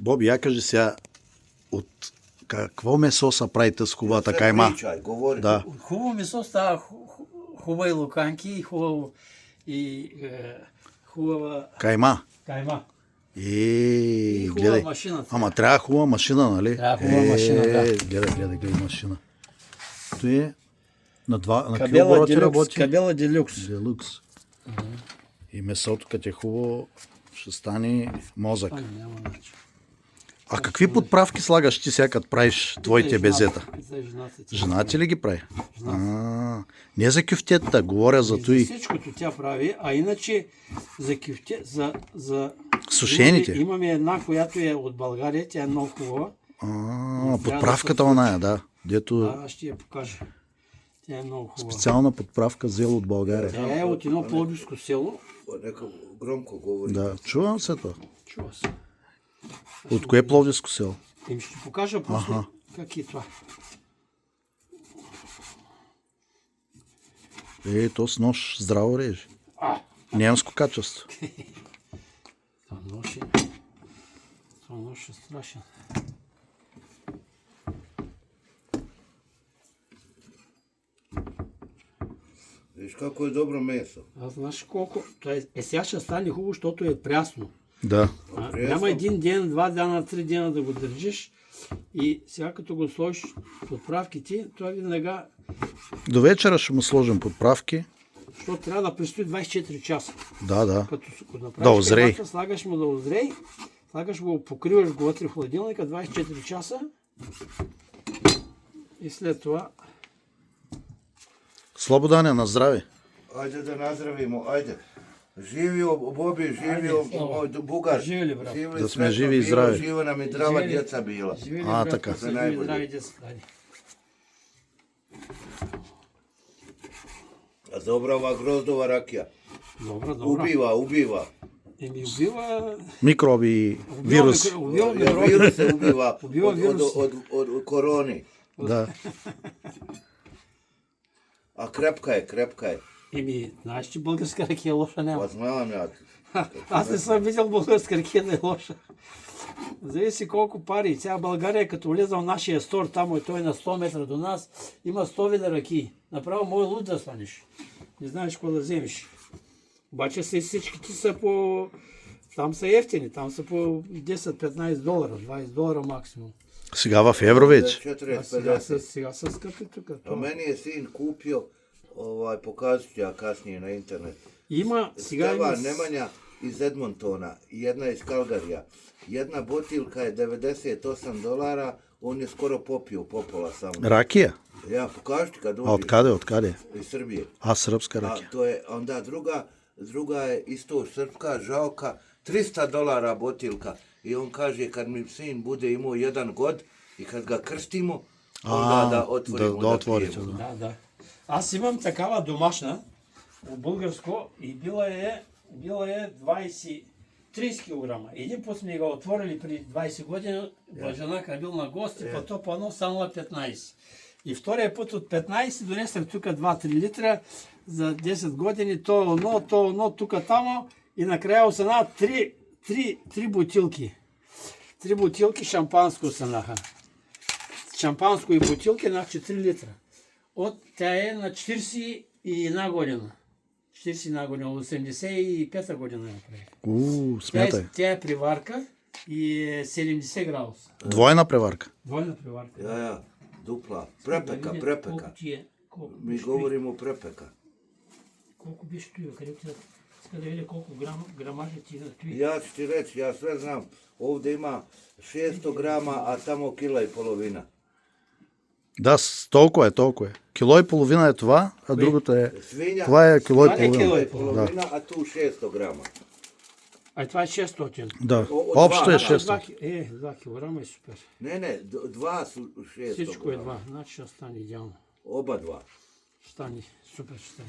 Боби, я кажи сега, от какво месо са прави с хубавата кайма? Да. От хубаво месо става хубави луканки и хубава Кайма. кайма. И хубава гледай. машина. Ама трябва хубава машина, нали? Трябва хубава машина, да. Гледай машина. То е на какви Кабела обороти Делюкс. работи? Кабела Делюкс. Делюкс. И месото, като е хубаво, ще стане мозък. Няма начин. А какви подправки слагаш ти сега, като правиш твоите безета? Жена ти ли ги прави? Не за кюфтетата, говоря за той. За всичкото тя прави, а иначе за кюфте, за Сушените? Имаме една, която е от България, тя е много хубава. Подправката оная, да. Дето Да, ще я покажа. Тя е много хубава. специална подправка взел от България. Тя е от едно пловдивско село. Нека громко говори. Да, чувам се това. Чува се. От кое пловдивско село? Ще покажа после как е това. То с нож здраво реже. Немско качество. Това нож е страшен. Виж како е добро месо. Аз знаеш колко... Сега ще стане хубаво, защото е прясно. Да. Няма един ден, 2 дена, 3 дена да го държиш и сега като го сложиш подправките, това веднага... До вечера ще му сложим подправки. Защото трябва да престои 24 часа. Да. Като направиш Да озрей. каймата, слагаш му да озрей, слагаш го, покриваш го вътре в хладилника 24 часа и след това... Слободане, на здраве. Ajde da nazdravimo, ajde. Živio Bobi, živio Bugar. Živjeli, bravo. Živjeli Da sme sretno živi i bilo, zdravi. Živa nam i zdrava Živjeli. djeca bila. Živjeli, A, brate, така. са живи, Най-болje. здрави деца. Ajde. A dobra ova grozdova rakija. Dobro. Ubiva. Еми убива... Микроби, вируси. Убива Ja, viruse ubiva Ubiva virus. od koroni. Да. A krepka je. Еми, знаеш, че българска ракия лоша няма. Pa znam ja. Аз не съм видял българска ракия да е лоша. Зависи колко пари. Сега България, като влезе в нашия стор, там той е на 100 метра до нас, има 100 вида ракии. Направо мой луд да станеш. Не знаеш какво да вземеш. Обаче всичките са по... Там са ефтини, там са по 10-15 долара, 20 долара максимум. Сега в евро вече. 40-50. Сега са скъпи тук. A meni je sin kupio, pokazat ću ja kasnije na internet. Има, сега Steva има... Nemanja iz Edmontona, jedna iz Kalgarija. Jedna botilka je $98, on je skoro popio popola samo. Ракия? Ja, pokaži ti kad А uđi откъде? iz Srbije. Сръбска A ракия. to je onda druga je isto srpska, žalka, $300 botilka. I on kaže kad mi sin bude imao 1 god i kad ga krstimo, onda da otvorimo да отворите. pijemo. Да. Аз имам такава домашна, българско, и била е 30 кг. Един път сме го отворили при 20 години, жена е бил на гости, па то по едно станала 15. И втория път от 15 донесах тук 2-3 литра за 10 години, то едно, тук тамо и накрая осена 3 бутилки. 3 бутилки шампанско осенаха. Шампанско и бутилки на 4 литра. Тя е на 41 година. 41 година, 85 година я направих. Смятай. Тя е приварка и е 70 градуса. Двойна преварка. Двойна приварка. Ja, dupla. Prepeka. Колко ти е? Mi govorimo prepeka. Колко беше той? Къде ти иска да видя колко грамажа ти е той? Ja ću ti reći, ja sve znam. Ovdje ima 600 grama, a tamo kila i polovina. Да, толкова е. Кило и половина е това, а другото е... Svinja, Това е кило и Това не е кило и половина. половина. a tu 600 grama. А това е 600. Да, От общо е два. 600. 2 килограма е супер. Ne, dva su 600 Всичко е grama. 2. Значи ще стане идеално. Oba dva. Ще стане супер. Ще стане.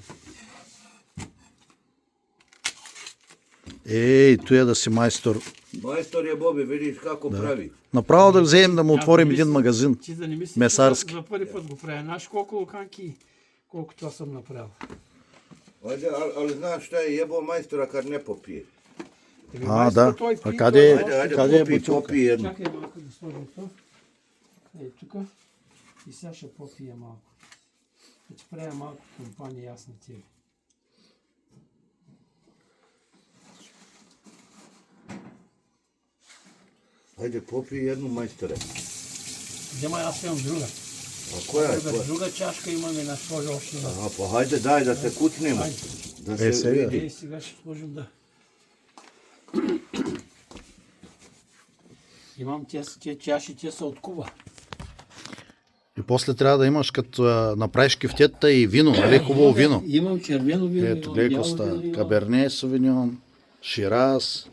Той е да си майстор. Majstor je Bobi, vidiš kako pravi. Направо да вземем да му отворим един магазин. Ти да не мислиш, Месарски. че за първи път го правя. Знаеш колко луканки, колко това съм направил. Ali znaš šta je jebo majstora kad ne popije? Да. Той А пи, къде той е? Ajde, Къде е popi, бутилка? popi jednu. Чакай малко да сложим то. Е, тук. И сега ще попия малко. Ще правя малко компания аз на тебе. Ajde, popi jednu, majstore. Взема аз имам друга. A koja je tvoja? Друга чашка имам и на сложа още една. Aha, pa hajde, daj da se kucnemo. Ajde. Da E, se сега. vidi. Е, сега ще сложим да. Имам тези чаши, те са от Куба. И после трябва да имаш, като направиш кефтета и вино, нали? Хубаво вино. Имам червено вино, Ето, имам гледай бяло какво става. вино, имам- Каберне, Совиньон, Шираз.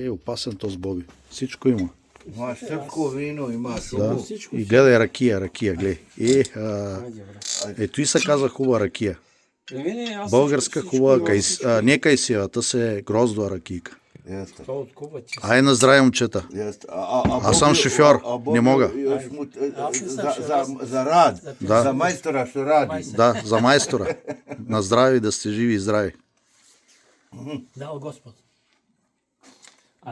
Опасен този Боби. Всичко има. Imaš srpsko vino, imaš Да. ovo. Всичко И гледай ракия, гледай. Хайде, брат. Ето и се казва хубава ракия. При мен аз Българска всичко хубава, имам, не кайсиевата се гроздова ракийка. Jeste. То от Куба ти. Ай на здраве, момчета. Jeste. Аз съм шофьор, не мога. Još mu, Аз не съм za, šofer, za rad, Da. za majstora što radi. Majstor. Да, за майстора. На здраве, да сте живи и здрави. Дал Господ.